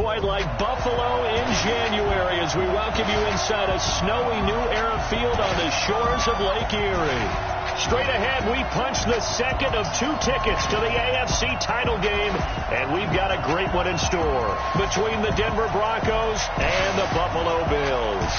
quite like Buffalo in January as we welcome you inside a snowy New Era field on the shores of Lake Erie. Straight ahead, we punch the second of 2 tickets to the AFC title game, and we've got a great one in store between the Denver Broncos and the Buffalo Bills.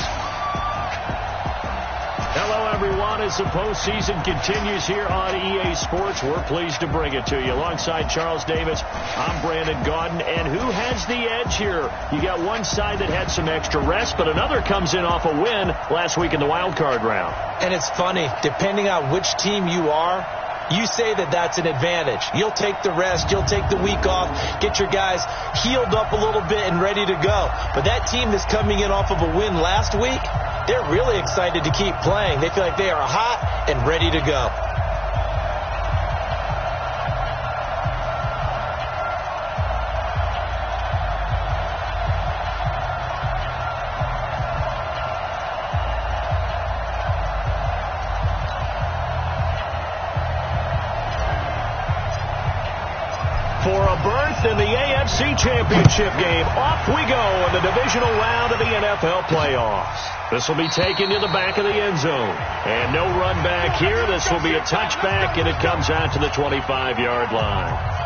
Hello, everyone. As the postseason continues here on EA Sports, we're pleased to bring it to you. Alongside Charles Davis, I'm Brandon Gaudin. And who has the edge here? You got one side that had some extra rest, but another comes in off a win last week in the wild card round. And it's funny, depending on which team you are, you say that that's an advantage. You'll take the rest, you'll take the week off, get your guys healed up a little bit and ready to go. But that team that's coming in off of a win last week, they're really excited to keep playing. They feel like they are hot and ready to go. For a berth in the AFC Championship game, off we go in the divisional round of the NFL playoffs. This will be taken to the back of the end zone. And no run back here. This will be a touchback, and it comes out to the 25-yard line.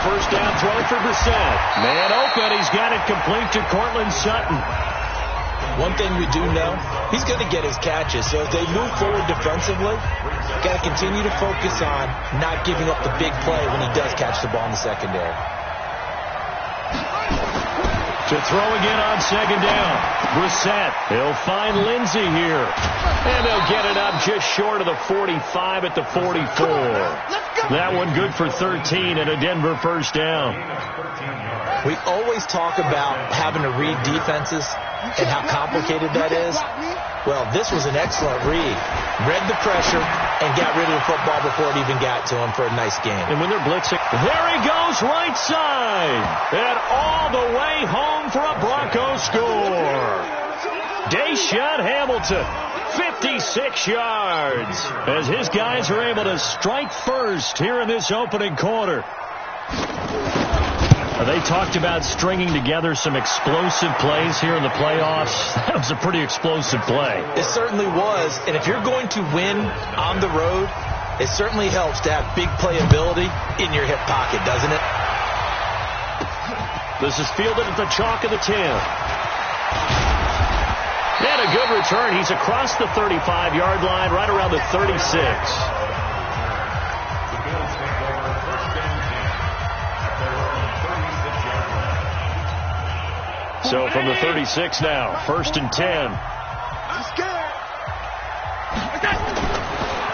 First down throw for Brissett. Man open. He's got it complete to Cortland Sutton. One thing we do know, he's going to get his catches. So as they move forward defensively, got to continue to focus on not giving up the big play when he does catch the ball in the secondary. To throw again on second down. Brissett. He'll find Lindsey here. And they'll get it up just short of the 45 at the 44. That one good for 13 and a Denver first down. We always talk about having to read defenses and how complicated that is. Well, this was an excellent read. Read the pressure and got rid of the football before it even got to him for a nice gain. And when they're blitzing, there he goes right side. And all the way home for a Broncos score. Deshaun Hamilton, 56 yards, as his guys are able to strike first here in this opening quarter. They talked about stringing together some explosive plays here in the playoffs. That was a pretty explosive play. It certainly was. And if you're going to win on the road, it certainly helps to have big playability in your hip pocket, doesn't it? This is fielded at the chalk of the 10. And a good return. He's across the 35-yard line, right around the 36. So from the 36 now, 1st and 10.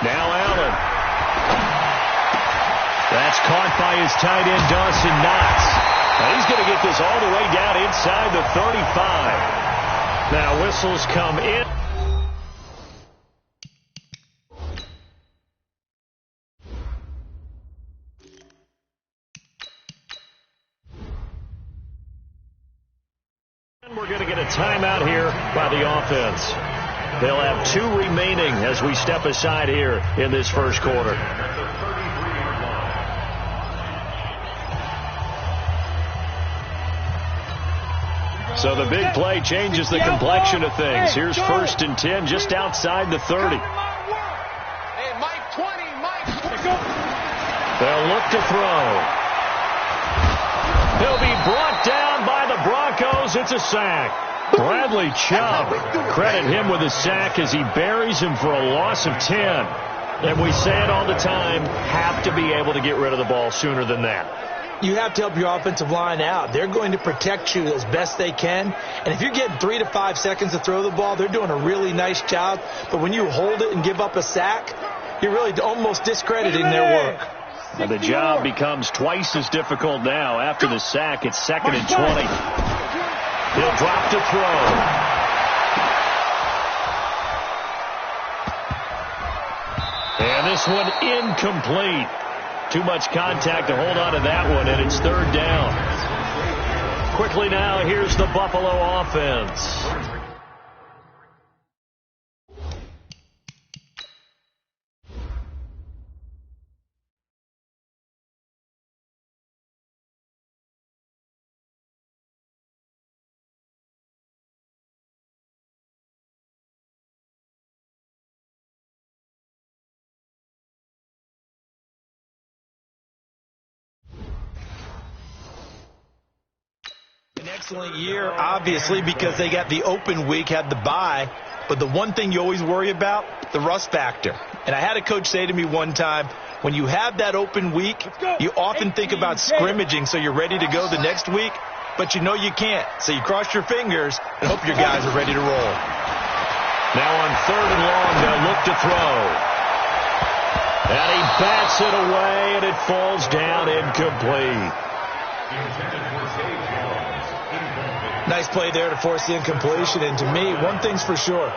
Now Allen. That's caught by his tight end, Dawson Knox. Now he's going to get this all the way down inside the 35. Now whistles come in. We're going to get a timeout here by the offense. They'll have 2 remaining as we step aside here in this first quarter. So the big play changes the complexion of things. Here's 1st and 10 just outside the 30. They'll look to throw. He'll be brought down by the Broncos. It's a sack. Bradley Chubb, credit him with a sack as he buries him for a loss of 10. And we say it all the time, have to be able to get rid of the ball sooner than that. You have to help your offensive line out. They're going to protect you as best they can. And if you're getting 3 to 5 seconds to throw the ball, they're doing a really nice job. But when you hold it and give up a sack, you're really almost discrediting their work. And the job becomes twice as difficult now. After the sack, it's 2nd and 20. He'll drop to throw. And this one incomplete. Too much contact to hold on to that one, and it's 3rd down. quickly now, here's the Buffalo offense. Excellent year, obviously, because they got the open week, had the bye. But the one thing you always worry about, the rust factor. And I had a coach say to me one time, when you have that open week, you often think about scrimmaging so you're ready to go the next week, but you know you can't. So you cross your fingers and hope your guys are ready to roll. Now on 3rd and long, they'll look to throw. And he bats it away, and it falls down incomplete. Nice play there to force the incompletion. And to me, one thing's for sure.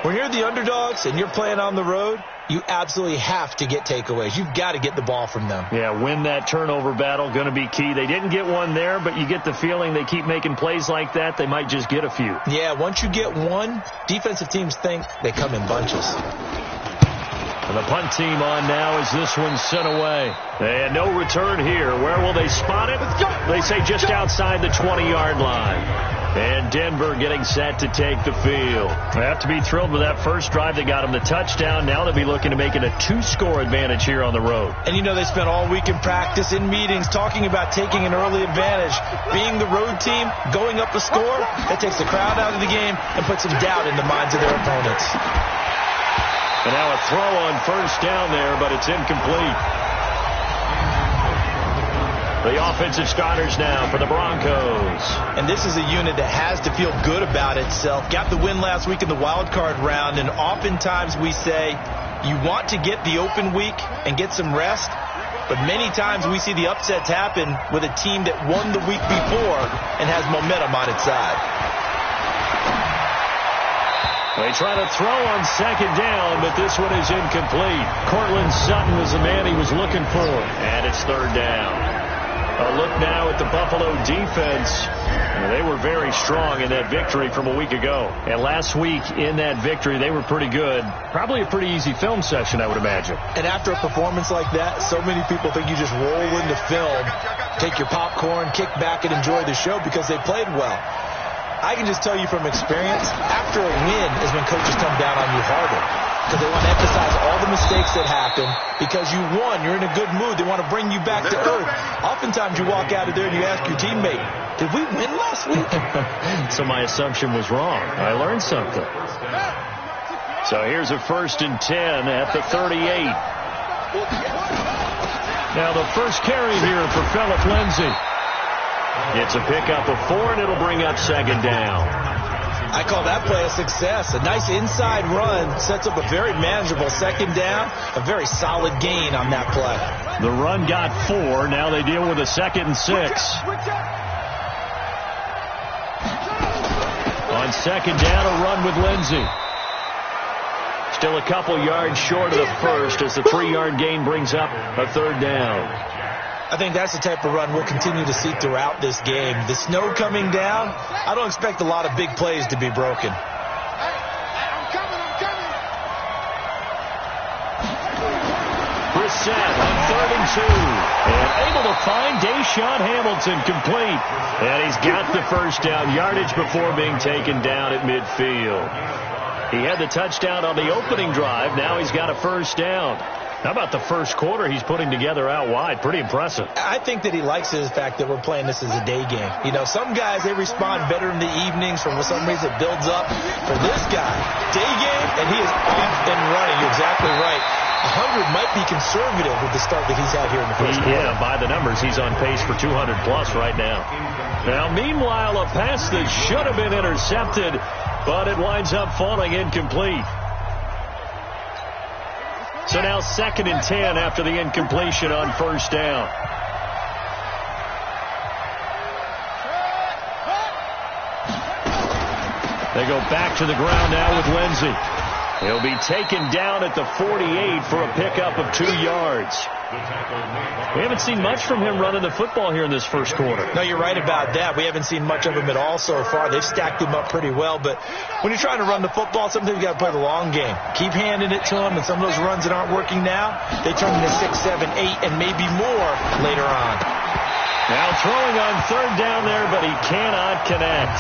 When you're the underdogs and you're playing on the road, you absolutely have to get takeaways. You've got to get the ball from them. Yeah, win that turnover battle, going to be key. They didn't get one there, but you get the feeling they keep making plays like that, they might just get a few. Yeah, once you get one, defensive teams think they come in bunches. And the punt team on now as this one's sent away. And no return here. Where will they spot it? They say just outside the 20-yard line. And Denver getting set to take the field. They have to be thrilled with that first drive. They got them the touchdown. Now they'll be looking to make it a 2-score advantage here on the road. And you know they spent all week in practice, in meetings, talking about taking an early advantage. Being the road team, going up a score, that takes the crowd out of the game and puts some doubt in the minds of their opponents. And now a throw on first down there, but it's incomplete. The offensive starters now for the Broncos. And this is a unit that has to feel good about itself. Got the win last week in the wild card round, and oftentimes we say you want to get the open week and get some rest, but many times we see the upsets happen with a team that won the week before and has momentum on its side. They try to throw on second down, but this one is incomplete. Cortland Sutton was the man he was looking for. And it's 3rd down. A look now at the Buffalo defense. They were very strong in that victory from a week ago. And last week in that victory, they were pretty good. Probably a pretty easy film session, I would imagine. And after a performance like that, so many people think you just roll into film, take your popcorn, kick back, and enjoy the show because they played well. I can just tell you from experience, after a win is when coaches come down on you harder because they want to emphasize all the mistakes that happen. Because you won, you're in a good mood. They want to bring you back to earth. Oftentimes you walk out of there and you ask your teammate, did we win last week? So my assumption was wrong. I learned something. So here's a 1st and 10 at the 38. Now the first carry here for Phillip Lindsay. It's a pickup of 4, and it'll bring up 2nd down. I call that play a success. A nice inside run sets up a very manageable 2nd down, a very solid gain on that play. The run got 4. Now they deal with a 2nd and 6. On 2nd down, a run with Lindsay. Still a couple yards short of the first as the 3-yard gain brings up a 3rd down. I think that's the type of run we'll continue to see throughout this game. The snow coming down, I don't expect a lot of big plays to be broken. Brissett on 3rd and 2. And able to find Deshaun Hamilton complete. And he's got the first down yardage before being taken down at midfield. He had the touchdown on the opening drive. Now he's got a first down. How about the first quarter he's putting together out wide? Pretty impressive. I think that he likes the fact that we're playing this as a day game. You know, some guys, they respond better in the evenings. For some reason, it builds up. For this guy, day game, and he is off and running. You're exactly right. 100 might be conservative with the start that he's had here in the first quarter. Yeah, by the numbers, he's on pace for 200-plus right now. Now, meanwhile, a pass that should have been intercepted, but it winds up falling incomplete. So now 2nd and 10 after the incompletion on first down. They go back to the ground now with Lindsay. He'll be taken down at the 48 for a pickup of 2 yards. We haven't seen much from him running the football here in this first quarter. No, you're right about that. We haven't seen much of him at all so far. They've stacked him up pretty well, but when you're trying to run the football, sometimes you got to play the long game. Keep handing it to him, and some of those runs that aren't working now, they turn into 6, 7, 8, and maybe more later on. Now throwing on third down there, but he cannot connect.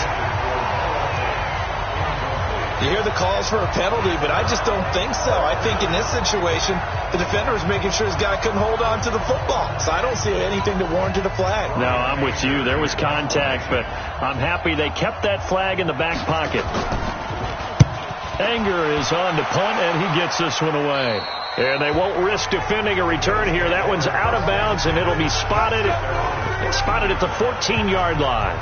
You hear the calls for a penalty, but I just don't think so. I think in this situation, the defender was making sure his guy couldn't hold on to the football. So I don't see anything to warrant a flag. No, I'm with you. There was contact, but I'm happy they kept that flag in the back pocket. Anger is on to punt, and he gets this one away. And they won't risk defending a return here. That one's out of bounds, and it'll be spotted at the 14-yard line.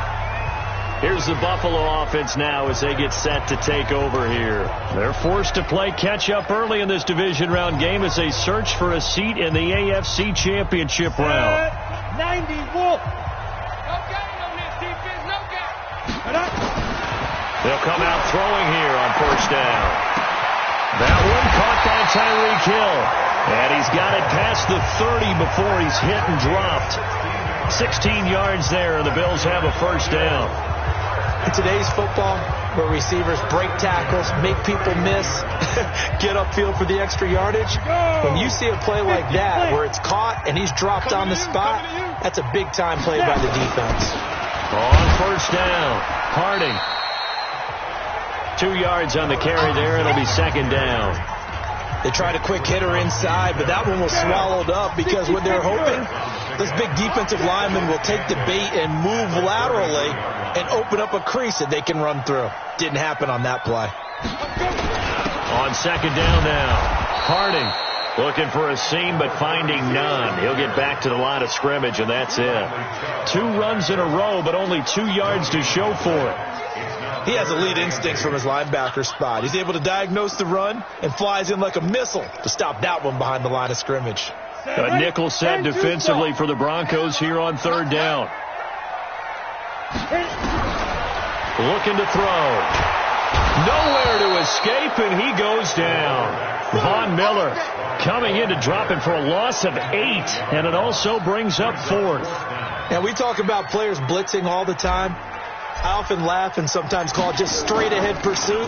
Here's the Buffalo offense now as they get set to take over here. They're forced to play catch-up early in this division round game as they search for a seat in the AFC Championship round. 90 Wolf. No gain on this defense, no gain. They'll come out throwing here on first down. That one caught by Tyreek Hill. And he's got it past the 30 before he's hit and dropped. 16 yards there, and the Bills have a first down. In today's football, where receivers break tackles, make people miss, get upfield for the extra yardage, when you see a play like that where it's caught and he's dropped on the spot, that's a big-time play by the defense. On first down, Harding. 2 yards on the carry there. It'll be second down. They tried a quick hitter inside, but that one was swallowed up because what they're hoping, this big defensive lineman will take the bait and move laterally and open up a crease that they can run through. Didn't happen on that play. On second down now, Harding looking for a seam but finding none. He'll get back to the line of scrimmage, and that's it. 2 runs in a row, but only 2 yards to show for it. He has elite instincts from his linebacker spot. He's able to diagnose the run and flies in like a missile to stop that one behind the line of scrimmage. A nickel set defensively for the Broncos here on third down. Looking to throw. Nowhere to escape, and he goes down. Von Miller coming in to drop him for a loss of 8, and it also brings up fourth. Now, we talk about players blitzing all the time. I often laugh and sometimes call it just straight-ahead pursuit.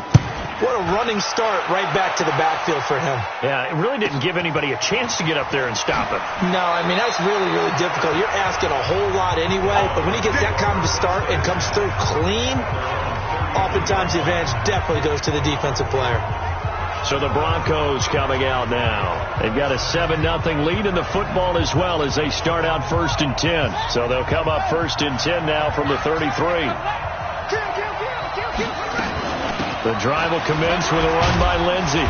What a running start right back to the backfield for him. Yeah, it really didn't give anybody a chance to get up there and stop him. No, I mean, that's really, really difficult. You're asking a whole lot anyway, but when he gets that kind of a start and comes through clean, oftentimes the advantage definitely goes to the defensive player. So the Broncos coming out now. They've got a 7-0 lead in the football as well as they start out first and 10. So they'll come up first and 10 now from the 33. The drive will commence with a run by Lindsey.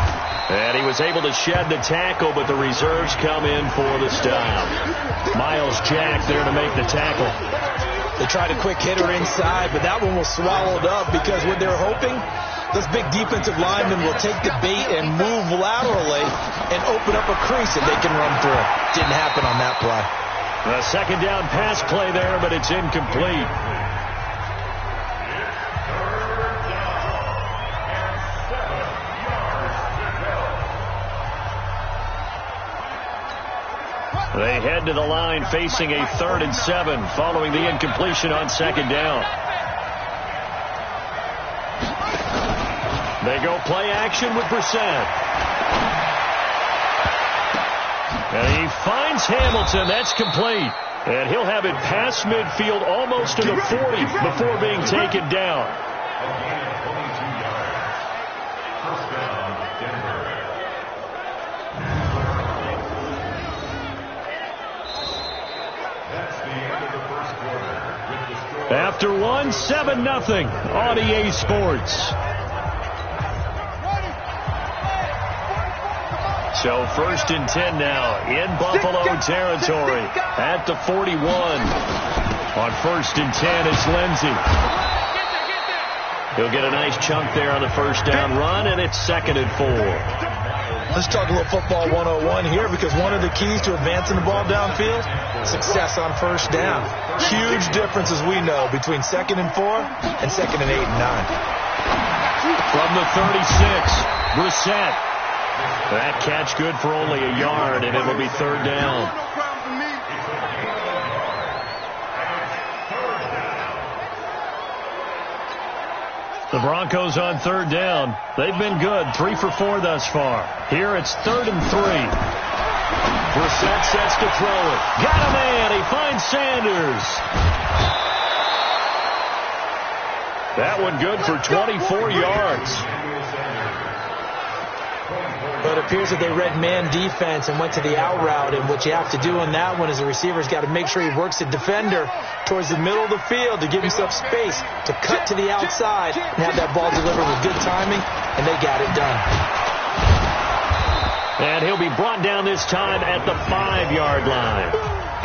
And he was able to shed the tackle, but the reserves come in for the stop. Miles Jack there to make the tackle. They tried a quick hitter inside, but that one was swallowed up because what they're hoping, this big defensive lineman will take the bait and move laterally and open up a crease that they can run through. Didn't happen on that play. A second down pass play there, but it's incomplete. They head to the line facing a 3rd and 7 following the incompletion on second down. They go play action with Brissett. And he finds Hamilton. That's complete. And he'll have it past midfield almost to the 40 before being taken down. After one, 7-0 on EA Sports. So first and 10 now in Buffalo territory at the 41. On first and 10 is Lindsey. He'll get a nice chunk there on the first down run, and it's 2nd and 4. Let's talk a little football 101 here, because one of the keys to advancing the ball downfield, success on first down. Huge difference, as we know, between 2nd and 4 and 2nd and 8 and 9. From the 36, Brissett That catch good for only a yard, and it'll be third down. The Broncos on third down. They've been good, 3 for 4 thus far. Here it's 3rd and 3. Brissett sets to throw it. Got a man. He finds Sanders. That one good for 24 yards. But it appears that they read man defense and went to the out route, and what you have to do on that one is the receiver's got to make sure he works the defender towards the middle of the field to give himself space to cut to the outside and have that ball delivered with good timing, and they got it done. And he'll be brought down this time at the 5-yard line.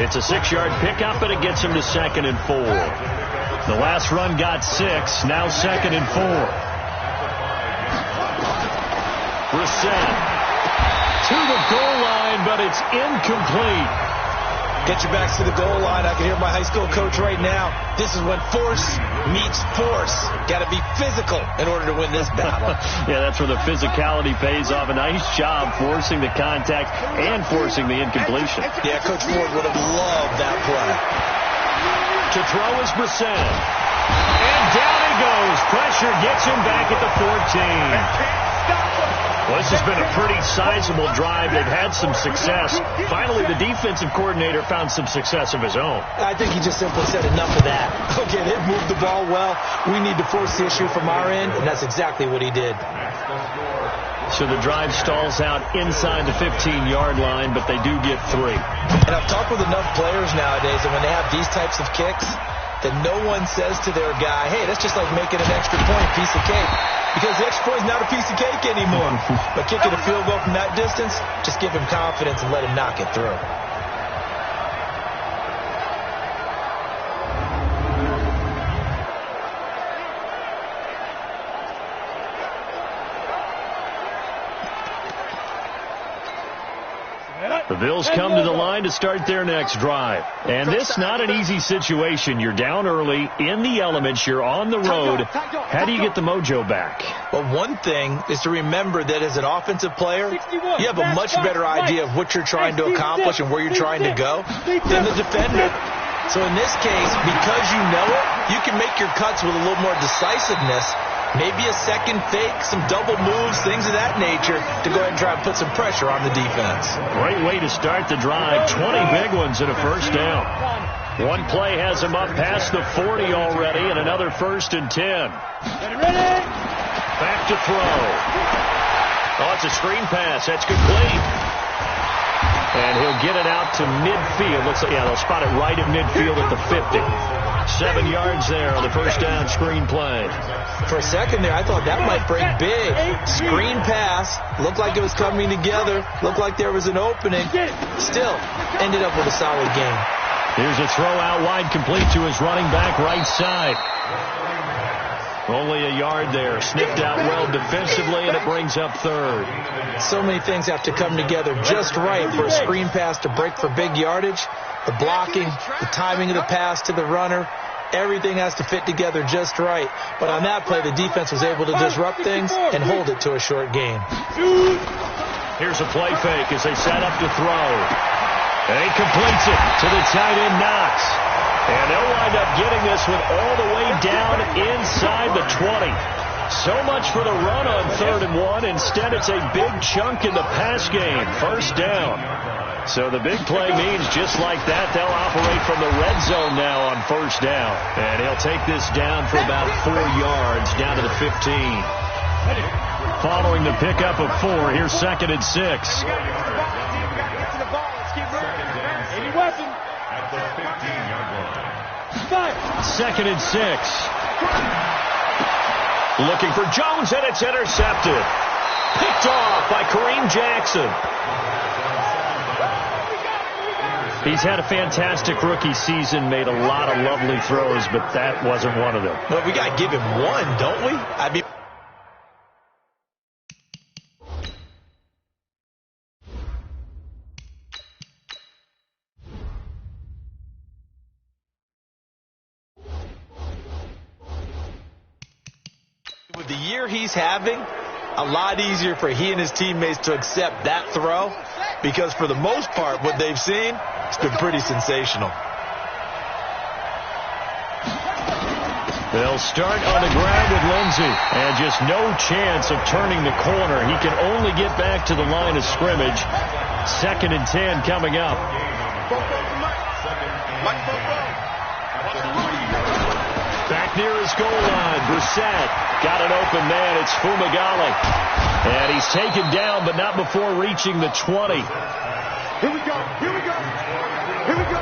It's a 6-yard pickup, and it gets him to 2nd and 4. The last run got 6, now 2nd and 4. Brissett to the goal line, but it's incomplete. Get your backs to the goal line. I can hear my high school coach right now. This is when force meets force. Got to be physical in order to win this battle. Yeah, that's where the physicality pays off. A nice job forcing the contact and forcing the incompletion. Yeah, Coach Ford would have loved that play. To throw is Brissett. And down he goes. Pressure gets him back at the 14. Well, this has been a pretty sizable drive. They've had some success. Finally, the defensive coordinator found some success of his own. I think he just simply said enough of that. Okay, they've moved the ball well. We need to force the issue from our end, and that's exactly what he did. So the drive stalls out inside the 15-yard line, but they do get 3. And I've talked with enough players nowadays that when they have these types of kicks, that no one says to their guy, hey, that's just like making an extra point, piece of cake. Because the extra point is not a piece of cake anymore. But kicking a field goal from that distance, just give him confidence and let him knock it through. The Bills come to the line to start their next drive. And this not an easy situation. You're down early, in the elements, you're on the road. How do you get the mojo back? Well, one thing is to remember that as an offensive player, you have a much better idea of what you're trying to accomplish and where you're trying to go than the defender. So in this case, because you know it, you can make your cuts with a little more decisiveness. Maybe a second fake, some double moves, things of that nature to go ahead and try and put some pressure on the defense. Great way to start the drive. 20 big ones and a first down. One play has him up past the 40 already, and another 1st and 10. Back to throw. Oh, it's a screen pass. That's complete. And he'll get it out to midfield. Looks like, yeah, they'll spot it right at midfield at the 50. 7 yards there on the first down screen play. For a second there, I thought that might break big. Screen pass. Looked like it was coming together. Looked like there was an opening. Still, ended up with a solid game. Here's a throw out wide, complete to his running back right side. Only a yard there. Snipped out well defensively, and it brings up 3rd. So many things have to come together just right for a screen pass to break for big yardage. The blocking, the timing of the pass to the runner, everything has to fit together just right. But on that play, the defense was able to disrupt things and hold it to a short game. Here's a play fake as they set up to throw. And he completes it to the tight end, Knox. And they'll wind up getting this one all the way down inside the 20. So much for the run on 3rd and 1. Instead, it's a big chunk in the pass game. First down. So the big play means just like that, they'll operate from the red zone now on first down. And he'll take this down for about 4 yards down to the 15. Following the pickup of 4, here's 2nd and 6. Any weapon. 2nd and 6. Looking for Jones, and it's intercepted. Picked off by Kareem Jackson. He's had a fantastic rookie season, made a lot of lovely throws, but that wasn't one of them. But we got to give him one, don't we? I mean, with the year he's having, a lot easier for he and his teammates to accept that throw because for the most part, what they've seen, it's been pretty sensational. They'll start on the ground with Lindsey, and just no chance of turning the corner. He can only get back to the line of scrimmage. 2nd and 10 coming up. Back near his goal line, Brissett got an open man. It's Fumagalli, and he's taken down, but not before reaching the 20. Here we go. Here we go. Here we go.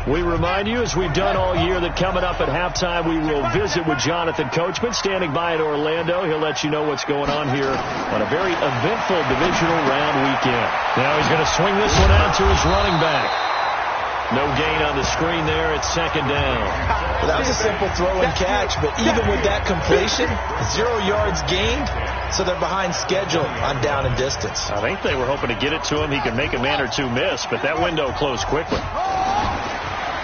We remind you, as we've done all year, that coming up at halftime, we will visit with Jonathan Coachman, standing by at Orlando. He'll let you know what's going on here on a very eventful divisional round weekend. Now he's going to swing this one out to his running back. No gain on the screen there. It's 2nd down. Well, that was a simple throw and catch, but even with that completion, 0 yards gained, so they're behind schedule on down and distance. I think they were hoping to get it to him. He could make a man or two miss, but that window closed quickly.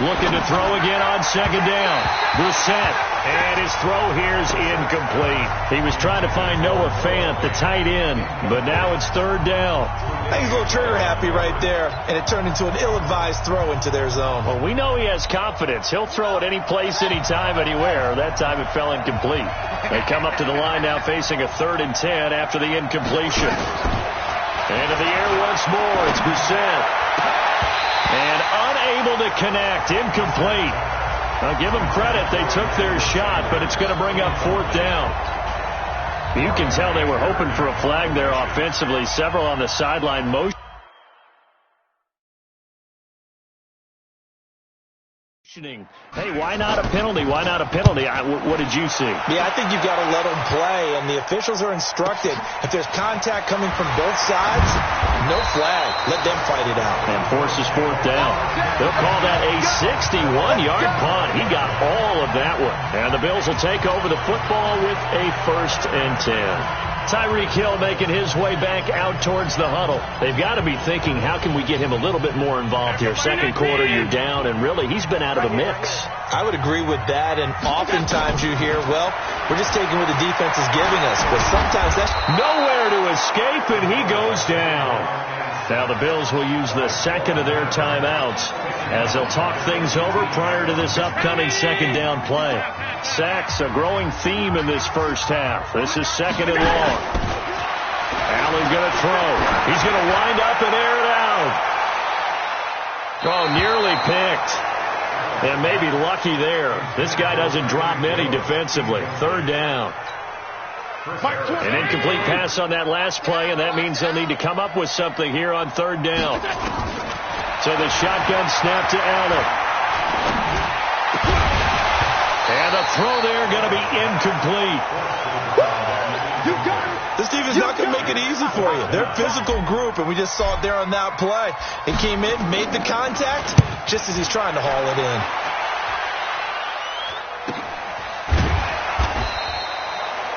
Looking to throw again on 2nd down. Brissett, and his throw here is incomplete. He was trying to find Noah Fant, the tight end, but now it's 3rd down. I think he's a little trigger happy right there, and it turned into an ill-advised throw into their zone. Well, we know he has confidence. He'll throw it any place, anytime, anywhere. That time it fell incomplete. They come up to the line now facing a 3rd and 10 after the incompletion. Into the air once more. It's Brissett. And unable to connect. Incomplete. I'll give them credit. They took their shot, but it's going to bring up 4th down. You can tell they were hoping for a flag there offensively. Several on the sideline motion. Hey, why not a penalty? Why not a penalty? What did you see? Yeah, I think you've got to let them play, and the officials are instructed if there's contact coming from both sides, no flag. Let them fight it out. And forces 4th down. They'll call that a 61-yard punt. He got all of that one. And the Bills will take over the football with a 1st and 10. Tyreek Hill making his way back out towards the huddle. They've got to be thinking, how can we get him a little bit more involved here? 2nd quarter, you're down, and really, he's been out of the mix. I would agree with that, and oftentimes you hear, well, we're just taking what the defense is giving us, but sometimes that's nowhere to escape, and he goes down. Now the Bills will use the 2nd of their timeouts as they'll talk things over prior to this upcoming 2nd down play. Sacks, a growing theme in this first half. This is 2nd and long. Allen's going to throw. He's going to wind up and air it out. Oh, nearly picked. And maybe lucky there. This guy doesn't drop many defensively. 3rd down. An incomplete pass on that last play, and that means they'll need to come up with something here on 3rd down. So the shotgun snap to Allen. And the throw there going to be incomplete. This defense is not going to make it easy for you. They're a physical group, and we just saw it there on that play. It came in, made the contact, just as he's trying to haul it in.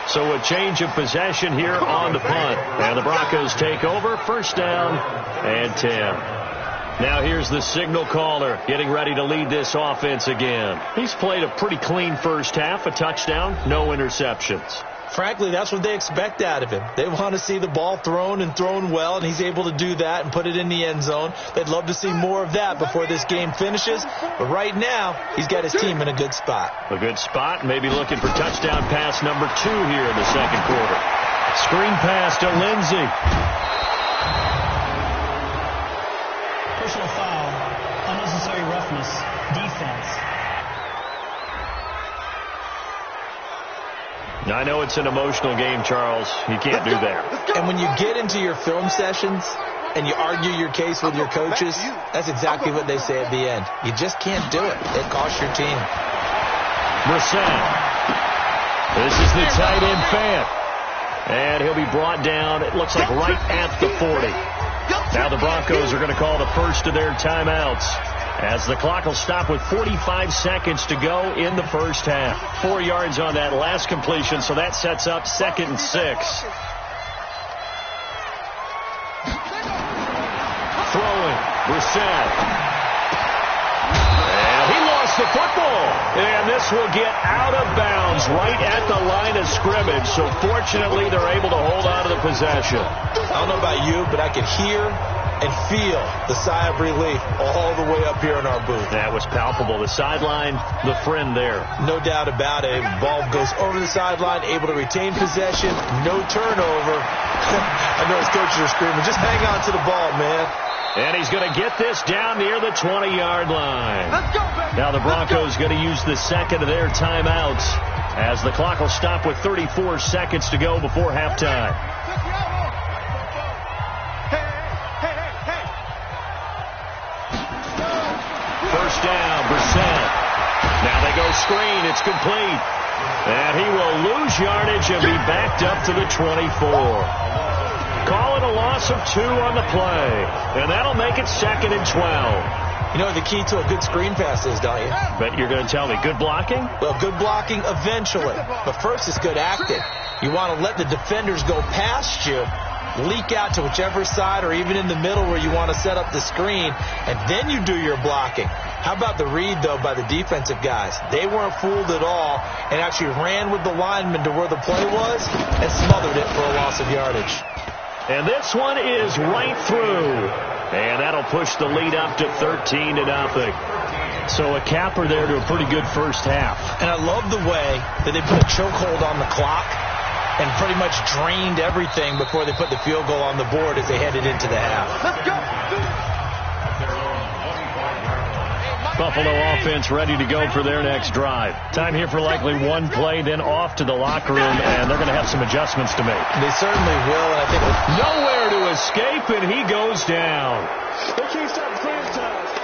So a change of possession here on the punt. And the Broncos take over. 1st down and 10. Now here's the signal caller getting ready to lead this offense again. He's played a pretty clean first half. A touchdown, no interceptions. Frankly, that's what they expect out of him. They want to see the ball thrown and thrown well, and he's able to do that and put it in the end zone. They'd love to see more of that before this game finishes. But right now, he's got his team in a good spot. A good spot, maybe looking for touchdown pass number 2 here in the 2nd quarter. Screen pass to Lindsey. Personal foul, unnecessary roughness, defense. I know it's an emotional game, Charles. You can't do that. And when you get into your film sessions and you argue your case with your coaches, that's exactly what they say at the end. You just can't do it. It costs your team. Brissett. This is the tight end Fant. And he'll be brought down, it looks like right at the 40. Now the Broncos are going to call the first of their timeouts as the clock will stop with 45 seconds to go in the first half. 4 yards on that last completion, so that sets up 2nd and 6. Throwing, Brissett. And he lost the football. And this will get out of bounds right at the line of scrimmage. So fortunately, they're able to hold on to the possession. I don't know about you, but I could hear and feel the sigh of relief all the way up here in our booth. That was palpable. The sideline, the friend there. No doubt about it. Ball goes over the sideline, able to retain possession, no turnover. I know his coaches are screaming, just hang on to the ball, man. And he's going to get this down near the 20-yard line. Let's go, baby. Now the Broncos going to use the second of their timeouts as the clock will stop with 34 seconds to go before halftime. First down, Brissett. Now they go screen. It's complete. And he will lose yardage and be backed up to the 24. Call it a loss of 2 on the play. And that'll make it 2nd and 12. You know what the key to a good screen pass is, don't you? But you're going to tell me, good blocking? Well, good blocking eventually. But first it's good acting. You want to let the defenders go past you, leak out to whichever side or even in the middle where you want to set up the screen, and then you do your blocking. How about the read, though, by the defensive guys? They weren't fooled at all and actually ran with the lineman to where the play was and smothered it for a loss of yardage. And this one is right through. And that'll push the lead up to 13-0. So a capper there to a pretty good first half. And I love the way that they put a chokehold on the clock and pretty much drained everything before they put the field goal on the board as they headed into the half. Let's go. Buffalo offense ready to go for their next drive. Time here for likely one play, then off to the locker room, and they're going to have some adjustments to make. They certainly will, and I think nowhere to escape, and he goes down. They can't stop the franchise.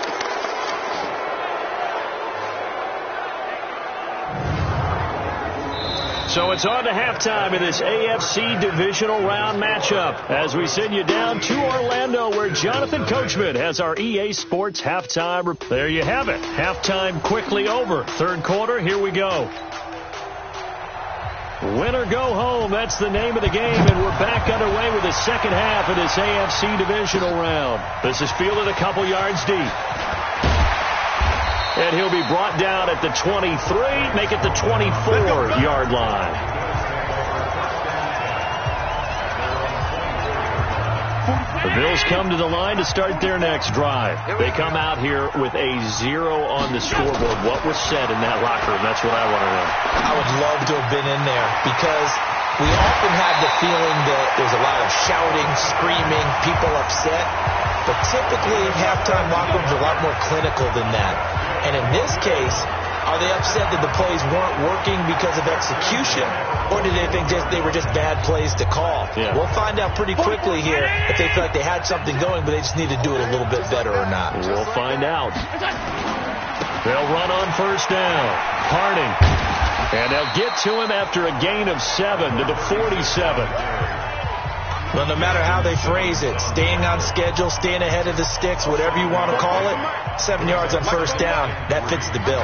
So it's on to halftime in this AFC divisional round matchup as we send you down to Orlando where Jonathan Coachman has our EA Sports halftime. There you have it. Halftime quickly over. Third quarter, here we go. Win or go home, that's the name of the game, and we're back underway with the second half of this AFC divisional round. This is fielded a couple yards deep. And he'll be brought down at the 23, make it the 24-yard line. The Bills come to the line to start their next drive. They come out here with a 0 on the scoreboard. What was said in that locker room? That's what I want to know. I would love to have been in there because we often have the feeling that there's a lot of shouting, screaming, people upset. But typically, halftime locker rooms are a lot more clinical than that. And in this case, are they upset that the plays weren't working because of execution? Or do they think they were just bad plays to call? Yeah. We'll find out pretty quickly here if they feel like they had something going, but they just need to do it a little bit better or not. We'll find out. They'll run on first down. Harding. And they'll get to him after a gain of 7 to the 47. Well, no matter how they phrase it, staying on schedule, staying ahead of the sticks, whatever you want to call it, 7 yards on first down, that fits the bill.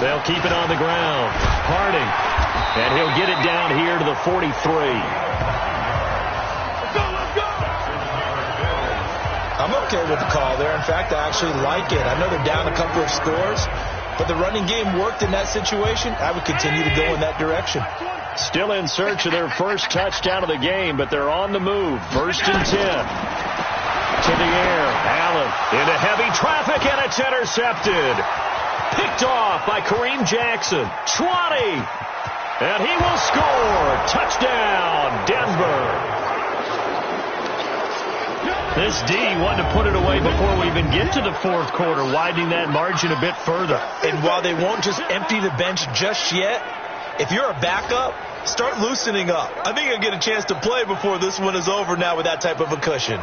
They'll keep it on the ground. Harding. And he'll get it down here to the 43. I'm okay with the call there. In fact, I actually like it. I know they're down a couple of scores, but the running game worked in that situation. I would continue to go in that direction. Still in search of their first touchdown of the game, but they're on the move. 1st and 10. To the air. Allen into heavy traffic, and it's intercepted. Picked off by Kareem Jackson. 20. And he will score. Touchdown, Denver. This D wanted to put it away before we even get to the fourth quarter, widening that margin a bit further. And while they won't just empty the bench just yet, if you're a backup, start loosening up. I think you'll get a chance to play before this one is over now with that type of a cushion.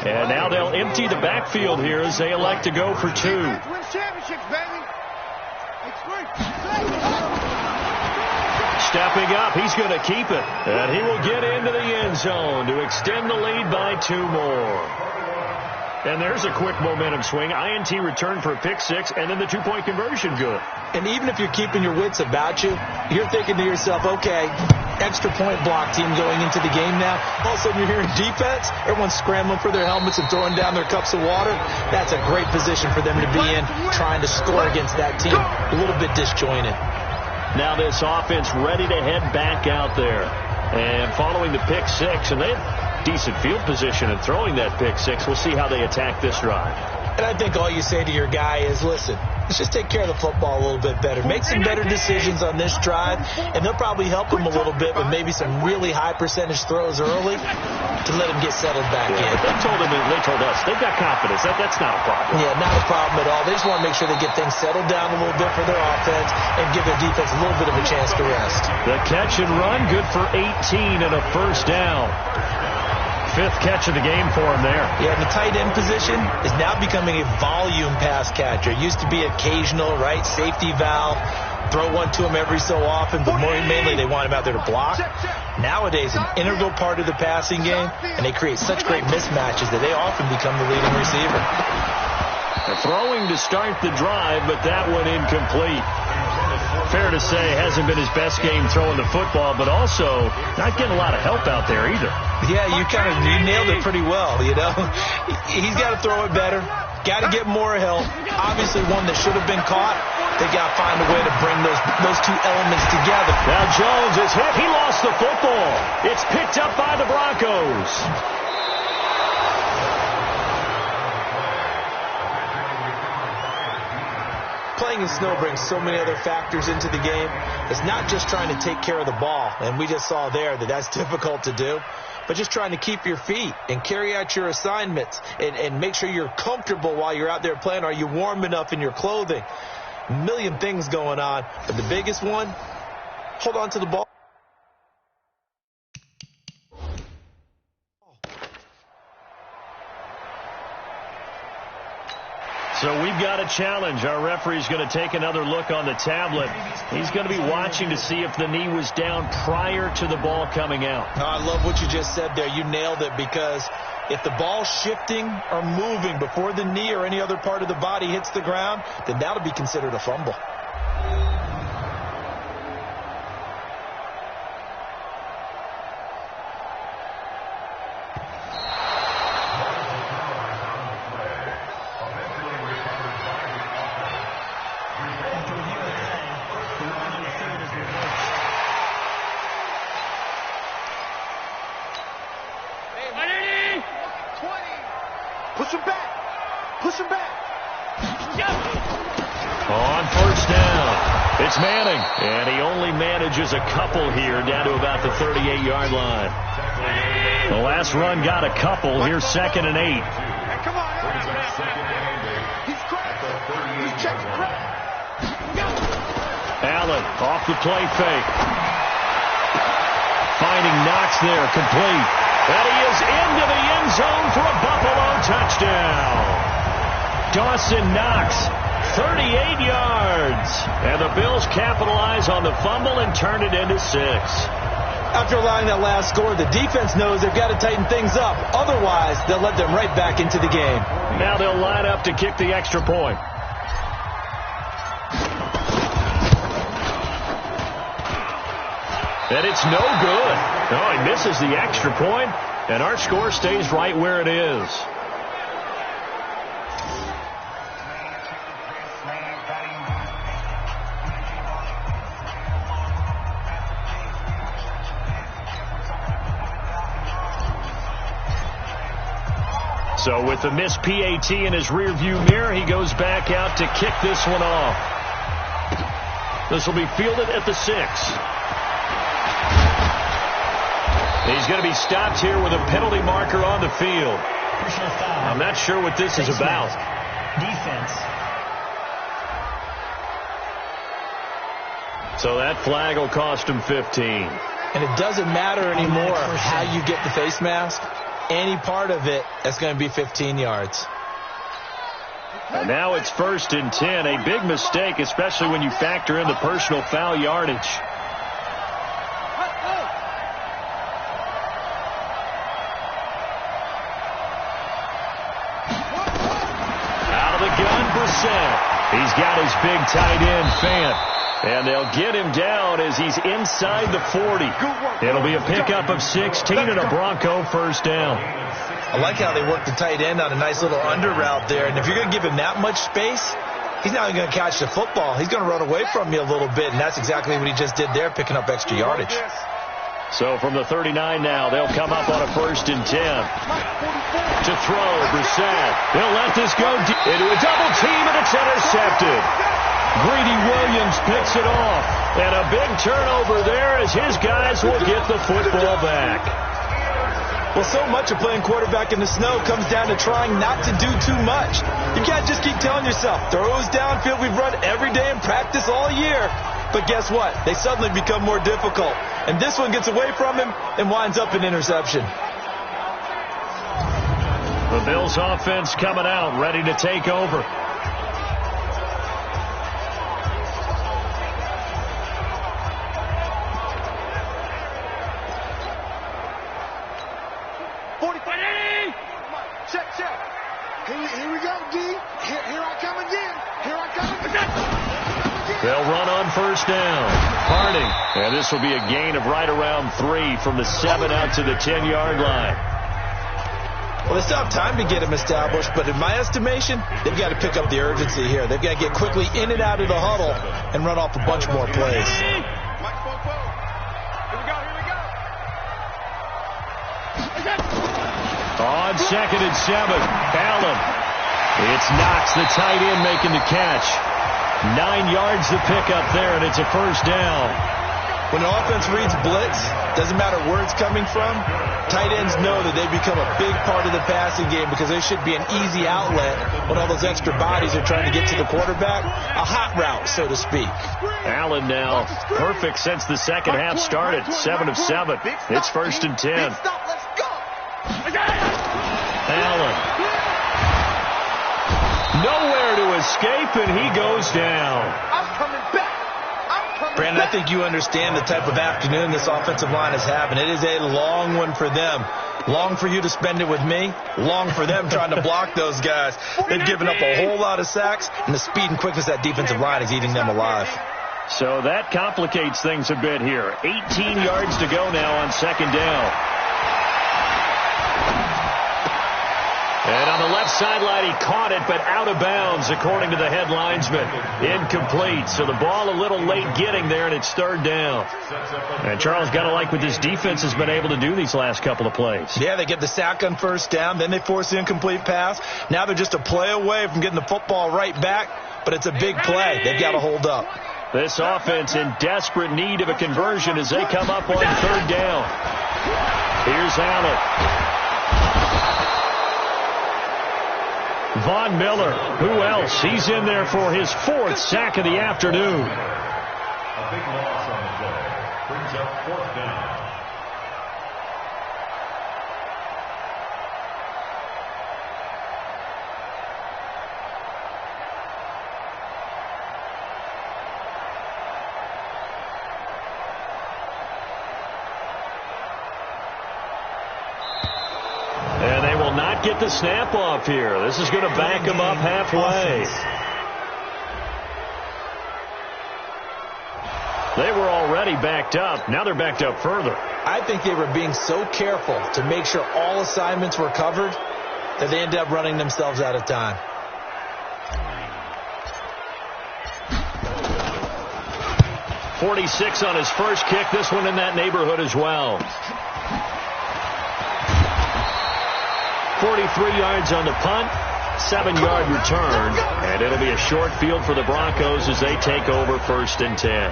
And now they'll empty the backfield here as they elect to go for 2. Win championships, baby. It's free. stepping up. He's going to keep it. And he will get into the end zone to extend the lead by 2 more. And there's a quick momentum swing. INT return for a pick 6, and then the 2-point conversion good. And even if you're keeping your wits about you, you're thinking to yourself, okay, extra point block team going into the game now. All of a sudden you're hearing defense. Everyone's scrambling for their helmets and throwing down their cups of water. That's a great position for them to be in, trying to score against that team. A little bit disjointed. Now this offense ready to head back out there. And following the pick 6, and they have decent field position and throwing that pick 6. We'll see how they attack this drive. And I think all you say to your guy is, listen, let's just take care of the football a little bit better. Make some better decisions on this drive, and they'll probably help him a little bit with maybe some really high percentage throws early to let him get settled back in. They told us they've got confidence. That's not a problem. Yeah, not a problem at all. They just want to make sure they get things settled down a little bit for their offense and give their defense a little bit of a chance to rest. The catch and run, good for 18 and a first down. 5th catch of the game for him there. Yeah, the tight end position is now becoming a volume pass catcher. It used to be occasional, right? Safety valve. Throw one to him every so often, but mainly they want him out there to block. Nowadays, an integral part of the passing game, and they create such great mismatches that they often become the leading receiver. Throwing to start the drive, but that one incomplete. Fair to say, hasn't been his best game throwing the football, but also not getting a lot of help out there either. Yeah, you nailed it pretty well, you know. He's got to throw it better. Got to get more help. Obviously, one that should have been caught. They got to find a way to bring those two elements together. Now Jones is hit. He lost the football. It's picked up by the Broncos. Playing in snow brings so many other factors into the game. It's not just trying to take care of the ball, and we just saw there that that's difficult to do, but just trying to keep your feet and carry out your assignments and make sure you're comfortable while you're out there playing. Are you warm enough in your clothing? A million things going on, but the biggest one, hold on to the ball. So we've got a challenge. Our referee's going to take another look on the tablet. He's going to be watching to see if the knee was down prior to the ball coming out. Oh, I love what you just said there. You nailed it, because if the ball's shifting or moving before the knee or any other part of the body hits the ground, then that'll be considered a fumble. Push him back. Push him back. On first down, it's Manning. And he only manages a couple here down to about the 38-yard line. The last run got a couple. Here's 2nd and 8. Hey, come on. He's cracked. He's checking crack. Allen off the play fake. Finding Knox there, complete. And he is into the end zone for a Buffalo touchdown. Dawson Knox, 38 yards. And the Bills capitalize on the fumble and turn it into 6. After allowing that last score, the defense knows they've got to tighten things up. Otherwise, they'll let them right back into the game. Now they'll line up to kick the extra point. And it's no good. Oh, he misses the extra point, and our score stays right where it is. So with the missed PAT in his rearview mirror, he goes back out to kick this one off. This will be fielded at the 6. He's going to be stopped here with a penalty marker on the field. I'm not sure what this is about. Defense. So that flag will cost him 15. And it doesn't matter anymore how you get the face mask. Any part of it, that's going to be 15 yards. And now it's 1st and 10. A big mistake, especially when you factor in the personal foul yardage. Brissett. He's got his big tight end, Fant. And they'll get him down as he's inside the 40. It'll be a pickup of 16 and a Bronco first down. I like how they work the tight end on a nice little under route there. And if you're going to give him that much space, he's not going to catch the football. He's going to run away from you a little bit, and that's exactly what he just did there, picking up extra yardage. So from the 39 now, they'll come up on a 1st and 10. To throw, Brissett. They'll let this go into a double team, and it's intercepted. Greedy Williams picks it off. And a big turnover there as his guys will get the football back. Well, so much of playing quarterback in the snow comes down to trying not to do too much. You can't just keep telling yourself, throws downfield we've run every day in practice all year. But guess what? They suddenly become more difficult. And this one gets away from him and winds up an interception. The Bills offense coming out, ready to take over. Here we go, D. Here I come again. Here I come again. They'll run on 1st down. Harding. And this will be a gain of right around 3 from the 7 out to the 10-yard line. Well, they still have time to get him established, but in my estimation, they've got to pick up the urgency here. They've got to get quickly in and out of the huddle and run off a bunch more plays. Here we go. On 2nd and 7, Allen. It's Knox, the tight end, making the catch. 9 yards to pick up there, and it's a 1st down. When an offense reads blitz, doesn't matter where it's coming from, tight ends know that they become a big part of the passing game because there should be an easy outlet when all those extra bodies are trying to get to the quarterback. A hot route, so to speak. Allen now perfect since the second half started. 7 of 7. It's 1st and 10. Allen. Nowhere to escape, and he goes down. I'm coming back. Brandon, I think you understand the type of afternoon this offensive line is having. It is a long one for them. Long for you to spend it with me. Long for them trying to block those guys. They've given up a whole lot of sacks, and the speed and quickness of that defensive line is eating them alive. So that complicates things a bit here. 18 yards to go now on 2nd down. And on the left sideline, he caught it, but out of bounds, according to the head linesman. Incomplete. So the ball a little late getting there, and it's 3rd down. And Charles, got to like what this defense has been able to do these last couple of plays. Yeah, they get the sack on 1st down, then they force the incomplete pass. Now they're just a play away from getting the football right back, but it's a big play. They've got to hold up. This offense in desperate need of a conversion as they come up on 3rd down. Here's Allen. Von Miller, who else? He's in there for his 4th sack of the afternoon. A big loss on the play. Brings up 4th down. And they will not get the snap off here. This is going to back them up halfway. They were already backed up. Now they're backed up further. I think they were being so careful to make sure all assignments were covered that they ended up running themselves out of time. .46 on his first kick. This one in that neighborhood as well. 43 yards on the punt, 7-yard return, and it'll be a short field for the Broncos as they take over 1st and 10.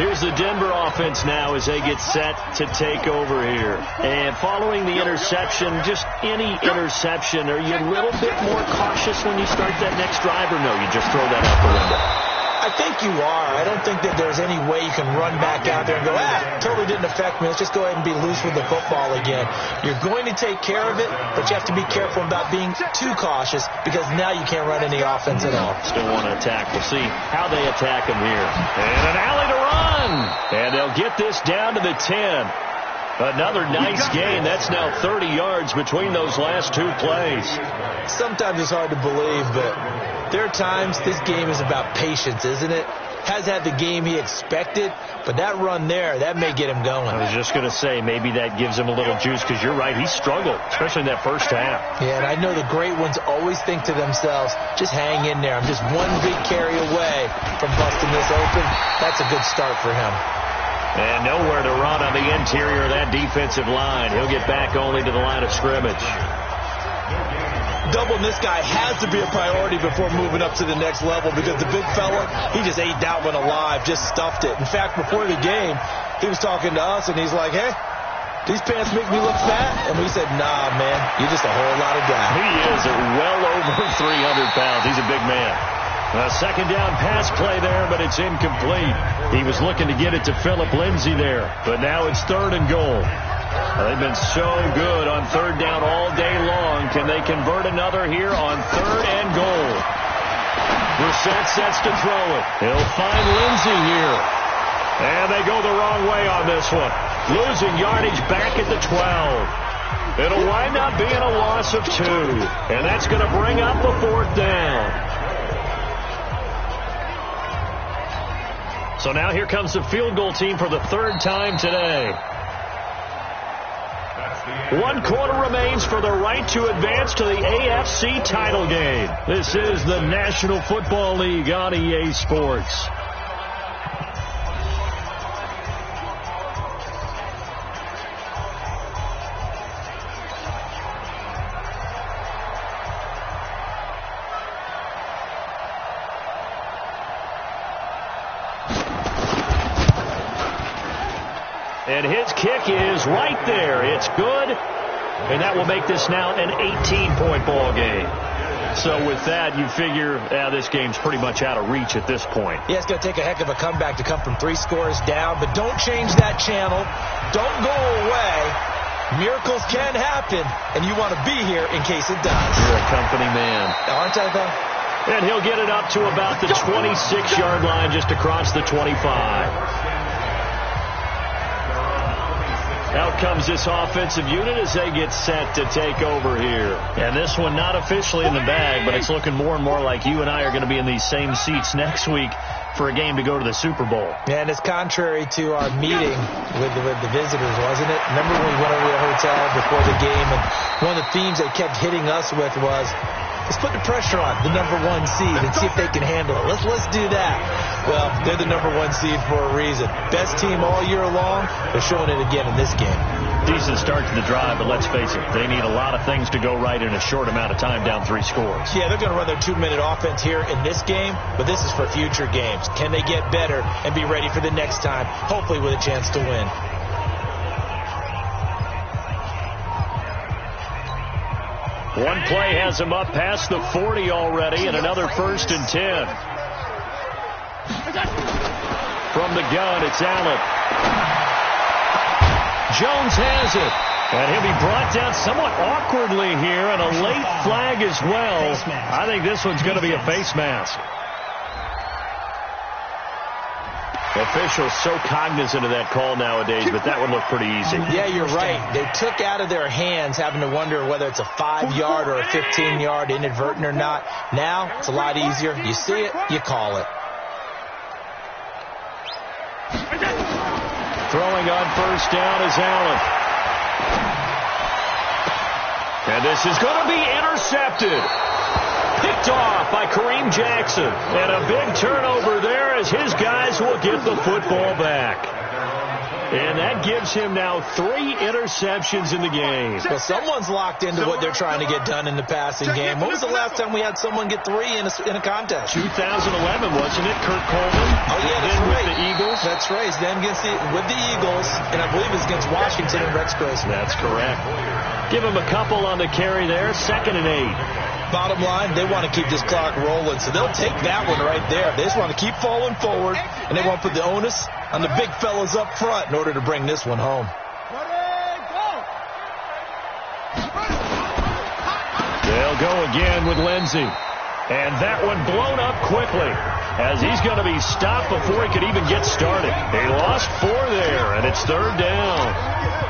Here's the Denver offense now as they get set to take over here. And following the interception, just any interception, are you a little bit more cautious when you start that next drive, or no, you just throw that out the window? I think you are. I don't think that there's any way you can run back out there and go, totally didn't affect me. Let's just go ahead and be loose with the football again. You're going to take care of it, but you have to be careful about being too cautious because now you can't run any offense at all. Still want to attack. We'll see how they attack him here. And an alley to run. And they'll get this down to the 10. Another nice gain. That's now 30 yards between those last 2 plays. Sometimes it's hard to believe, but There are times this game is about patience, isn't it? Has had the game he expected, but that run there, that may get him going. I was just going to say, maybe that gives him a little juice, because you're right, he struggled, especially in that first half. Yeah, and I know the great ones always think to themselves, just hang in there. I'm just one big carry away from busting this open. That's a good start for him. And nowhere to run on the interior of that defensive line. He'll get back only to the line of scrimmage. Doubling this guy has to be a priority before moving up to the next level, because the big fella, he just ate that one alive, just stuffed it. In fact, before the game, he was talking to us, and he's like, hey, these pants make me look fat? And we said, nah, man, you're just a whole lot of guy. He is well over 300 pounds. He's a big man. A second down pass play there, but it's incomplete. He was looking to get it to Phillip Lindsay there, but now it's 3rd and goal. They've been so good on 3rd down all day long. Can they convert another here on 3rd and goal? Brissett sets to throw it. He'll find Lindsay here. And they go the wrong way on this one. Losing yardage back at the 12. It'll wind up being a loss of 2. And that's going to bring up a 4th down. So now here comes the field goal team for the 3rd time today. 1 quarter remains for the right to advance to the AFC title game. This is the National Football League on EA Sports. And his kick is right there. It's good. And that will make this now an 18-point ball game. So with that, you figure this game's pretty much out of reach at this point. Yeah, it's going to take a heck of a comeback to come from 3 scores down. But don't change that channel. Don't go away. Miracles can happen. And you want to be here in case it does. You're a company man. Aren't I, though? And he'll get it up to about the 26-yard line, just across the 25. Out comes this offensive unit as they get set to take over here. And this one not officially in the bag, but it's looking more and more like you and I are going to be in these same seats next week for a game to go to the Super Bowl. Yeah, and it's contrary to our meeting with the visitors, wasn't it? Remember when we went over to the hotel before the game, and one of the themes they kept hitting us with was, let's put the pressure on the number 1 seed and see if they can handle it. Let's do that. Well, they're the number 1 seed for a reason. Best team all year long. They're showing it again in this game. Decent start to the drive, but let's face it, they need a lot of things to go right in a short amount of time, down 3 scores. Yeah, they're going to run their 2-minute offense here in this game, but this is for future games. Can they get better and be ready for the next time, hopefully with a chance to win? One play has him up past the 40 already, and another 1st and 10. From the gun, it's Allen. Jones has it. And he'll be brought down somewhat awkwardly here, and a late flag as well. I think this one's going to be a face mask. Officials so cognizant of that call nowadays, but that would look pretty easy. Yeah, you're right. They took out of their hands having to wonder whether it's a 5-yard or a 15-yard, inadvertent or not. Now, it's a lot easier. You see it, you call it. Throwing on 1st down is Allen. And this is going to be intercepted. Picked off by Kareem Jackson. And a big turnover there as his guys will get the football back. And that gives him now 3 interceptions in the game. Well, someone's locked into what they're trying to get done in the passing game. When was the last time we had someone get 3 in a contest? 2011, wasn't it? Kurt Coleman. Oh, yeah, that's right. With the Eagles. That's right. It's then with the Eagles, and I believe it's against Washington and Rex Grossman. That's correct. Give him a couple on the carry there. 2nd and 8. Bottom line, they want to keep this clock rolling, so they'll take that one right there. They just want to keep falling forward, and they want to put the onus on the big fellas up front in order to bring this one home. They'll go again with Lindsay. And that one blown up quickly as he's going to be stopped before he could even get started. He lost 4 there, and it's It's third down.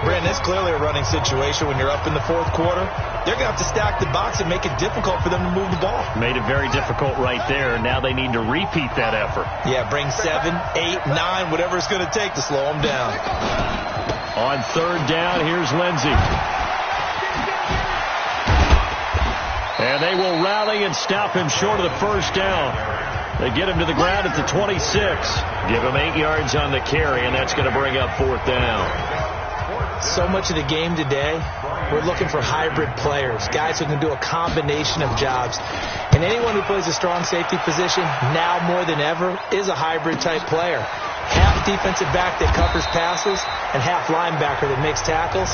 Brandon, it's clearly a running situation when you're up in the fourth quarter. They're going to have to stack the box and make it difficult for them to move the ball. Made it very difficult right there. Now they need to repeat that effort. Yeah, bring 7, 8, 9, whatever it's going to take to slow them down. On third down, here's Lindsey. And they will rally and stop him short of the first down. They get him to the ground at the 26. Give him 8 yards on the carry, and that's going to bring up fourth down. So much of the game today, we're looking for hybrid players, guys who can do a combination of jobs. And anyone who plays a strong safety position, now more than ever, is a hybrid type player. Half defensive back that covers passes and half linebacker that makes tackles.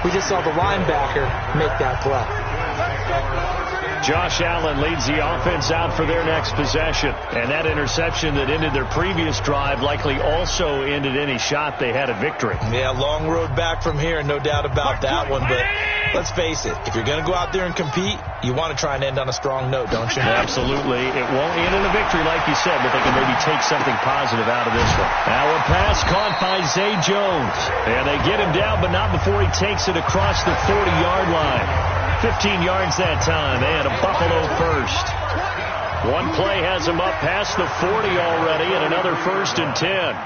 We just saw the linebacker make that play. Josh Allen leads the offense out for their next possession. And that interception that ended their previous drive likely also ended any shot they had at victory. Yeah, long road back from here, no doubt about that one. But let's face it, if you're going to go out there and compete, you want to try and end on a strong note, don't you? Absolutely. It won't end in a victory, like you said, but they can maybe take something positive out of this one. Now a pass caught by Zay Jones. And they get him down, but not before he takes it across the 40-yard line. 15 yards that time, and a Buffalo first. One play has him up past the 40 already, and another 1st and 10.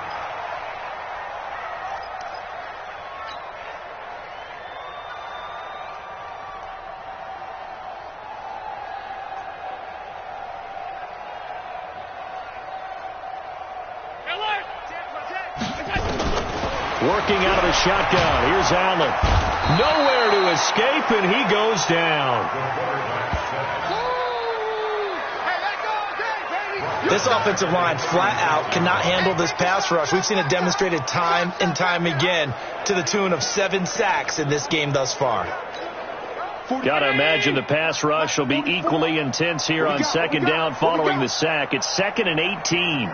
Working out of the shotgun. Here's Allen. Nowhere to escape, and he goes down. This offensive line flat out cannot handle this pass rush. We've seen it demonstrated time and time again to the tune of 7 sacks in this game thus far. Got to imagine the pass rush will be equally intense here on second down following the sack. It's 2nd and 18.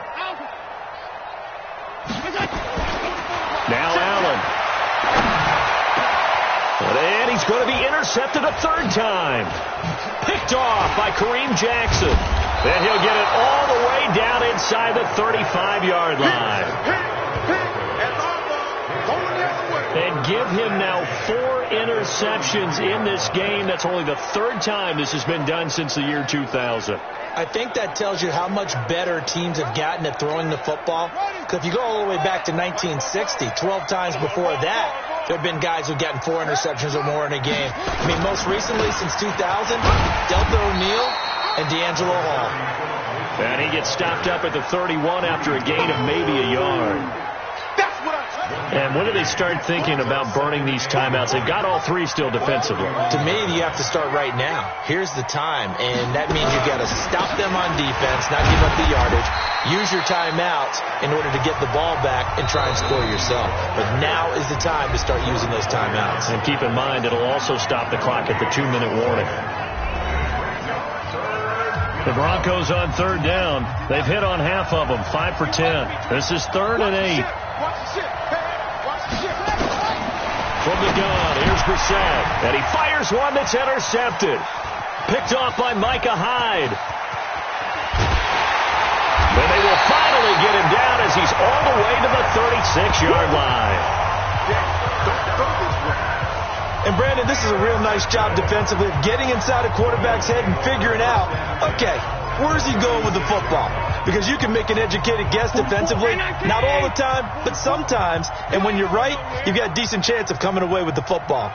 Now Allen. And he's going to be intercepted a 3rd time. Picked off by Kareem Jackson. Then he'll get it all the way down inside the 35-yard line. And give him now 4 interceptions in this game. That's only the 3rd time this has been done since the year 2000. I think that tells you how much better teams have gotten at throwing the football. Because if you go all the way back to 1960, 12 times before that, there have been guys who've gotten 4 interceptions or more in a game. I mean, most recently, since 2000, Delta O'Neal and D'Angelo Hall. And he gets stopped up at the 31 after a gain of maybe a yard. And when do they start thinking about burning these timeouts? They've got all 3 still defensively. To me, you have to start right now. Here's the time, and that means you've got to stop them on defense, not give up the yardage, use your timeouts in order to get the ball back and try and score yourself. But now is the time to start using those timeouts. And keep in mind, it'll also stop the clock at the 2-minute warning. The Broncos on 3rd down. They've hit on half of them, 5 for 10. This is 3rd and 8. From the gun, here's Brissett. And he fires one that's intercepted. Picked off by Micah Hyde. Then they will finally get him down as he's all the way to the 36-yard line. And, Brandon, this is a real nice job defensively of getting inside a quarterback's head and figuring out, okay, where's he going with the football? Because you can make an educated guess defensively, not all the time, but sometimes. And when you're right, you've got a decent chance of coming away with the football.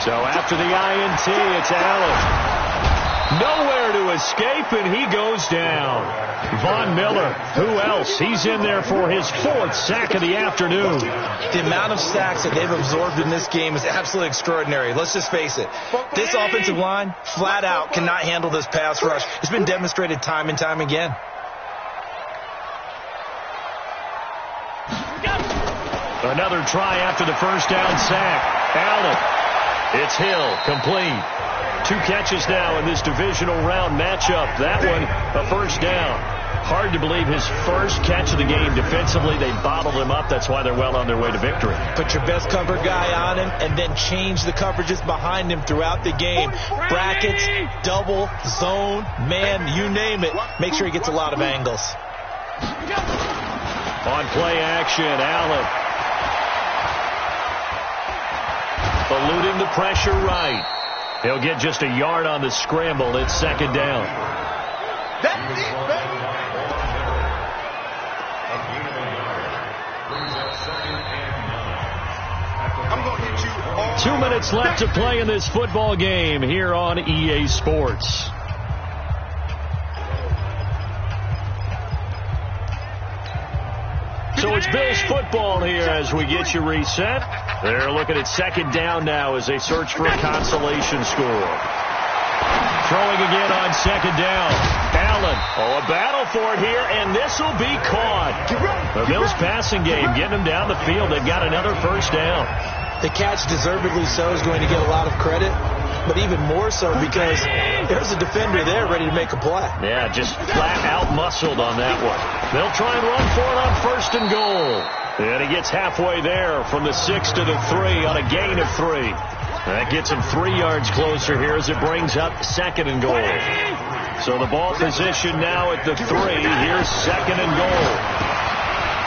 So after the INT, it's Allen. Nowhere to escape, and he goes down. Von Miller, who else? He's in there for his 4th sack of the afternoon. The amount of sacks that they've absorbed in this game is absolutely extraordinary. Let's just face it. This offensive line, flat out, cannot handle this pass rush. It's been demonstrated time and time again. Another try after the 1st down sack. Allen. It's Hill, complete. 2 catches now in this divisional round matchup. That one, a first down. Hard to believe his first catch of the game. Defensively, they bottled him up. That's why they're well on their way to victory. Put your best cover guy on him and then change the coverages behind him throughout the game. Brackets, double, zone, man, you name it. Make sure he gets a lot of angles. On play action, Allen. Eluding the pressure right. He'll get just a yard on the scramble. It's second down. That's it, baby. 2 minutes left to play in this football game here on EA Sports. So it's Bills football here as we get you reset. They're looking at second down now as they search for a consolation score. Throwing again on second down. Allen. Oh, a battle for it here, and this will be caught. The Bills passing game getting them down the field. They've got another first down. The catch, deservedly so, is going to get a lot of credit, but even more so because there's a defender there ready to make a play. Yeah, just flat out muscled on that one. They'll try and run for it on first and goal. And he gets halfway there from the 6 to the 3 on a gain of 3. That gets him 3 yards closer here as it brings up second and goal. So the ball position now at the 3. Here's second and goal.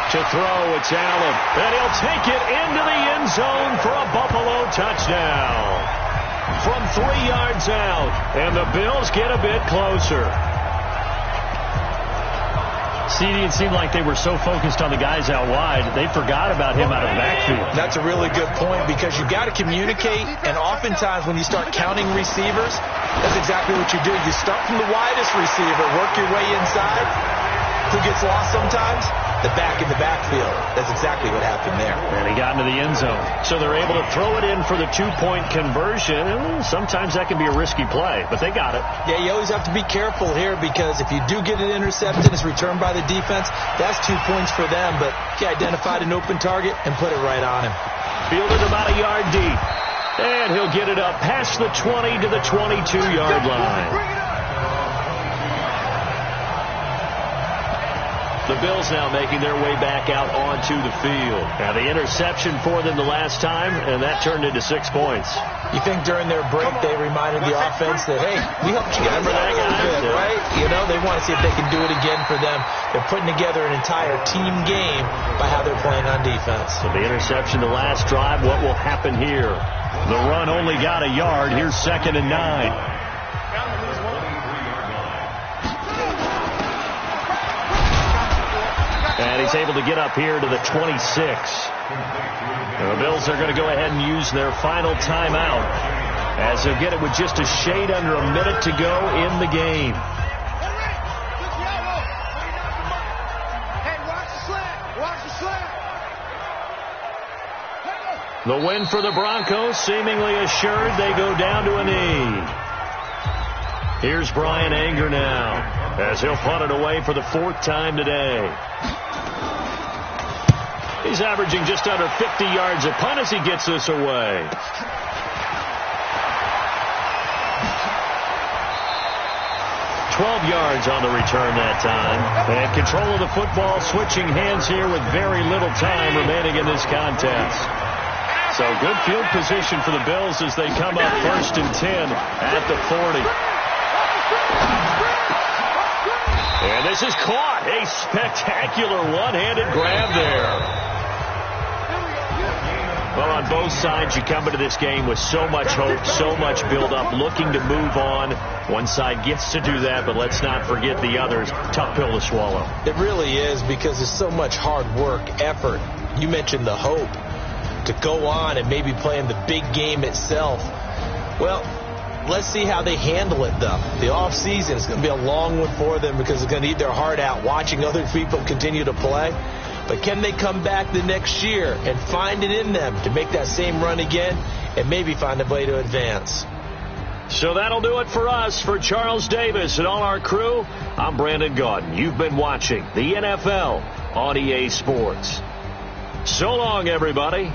To throw, it's Allen. And he'll take it into the end zone for a Buffalo touchdown. From 3 yards out. And the Bills get a bit closer. CD, it seemed like they were so focused on the guys out wide, they forgot about him out of the backfield. That's a really good point because you've got to communicate, and oftentimes when you start counting receivers, that's exactly what you do. You start from the widest receiver, work your way inside. Who gets lost sometimes? The back in the backfield. That's exactly what happened there. And he got into the end zone. So they're able to throw it in for the 2-point conversion. Sometimes that can be a risky play, but they got it. Yeah, you always have to be careful here because if you do get it intercepted, it's returned by the defense. That's 2 points for them, but he identified an open target and put it right on him. Fielded about a yard deep. And he'll get it up past the 20 to the 22-yard line. The Bills now making their way back out onto the field. Now the interception for them the last time, and that turned into 6 points. You think during their break they reminded the offense that, hey, we helped you guys out a little bit, right? You know, they want to see if they can do it again for them. They're putting together an entire team game by how they're playing on defense. So the interception the last drive, what will happen here? The run only got a yard. Here's second and 9. And he's able to get up here to the 26. The Bills are going to go ahead and use their final timeout as they'll get it with just a shade under a minute to go in the game. The win for the Broncos seemingly assured. They go down to a knee. Here's Brian Anger now as he'll punt it away for the 4th time today. He's averaging just under 50 yards a punt as he gets this away. Yards on the return that time. And control of the football switching hands here with very little time remaining in this contest. So good field position for the Bills as they come up 1st and 10 at the 40. And this is caught. A spectacular one-handed grab there. Well, on both sides, you come into this game with so much hope, so much build-up, looking to move on. One side gets to do that, but let's not forget the others. Tough pill to swallow. It really is because there's so much hard work, effort. You mentioned the hope to go on and maybe play in the big game itself. Well, let's see how they handle it, though. The offseason is going to be a long one for them because they're going to eat their heart out watching other people continue to play. But can they come back the next year and find it in them to make that same run again and maybe find a way to advance? So that'll do it for us. For Charles Davis and all our crew, I'm Brandon Gaudin. You've been watching the NFL on EA Sports. So long, everybody.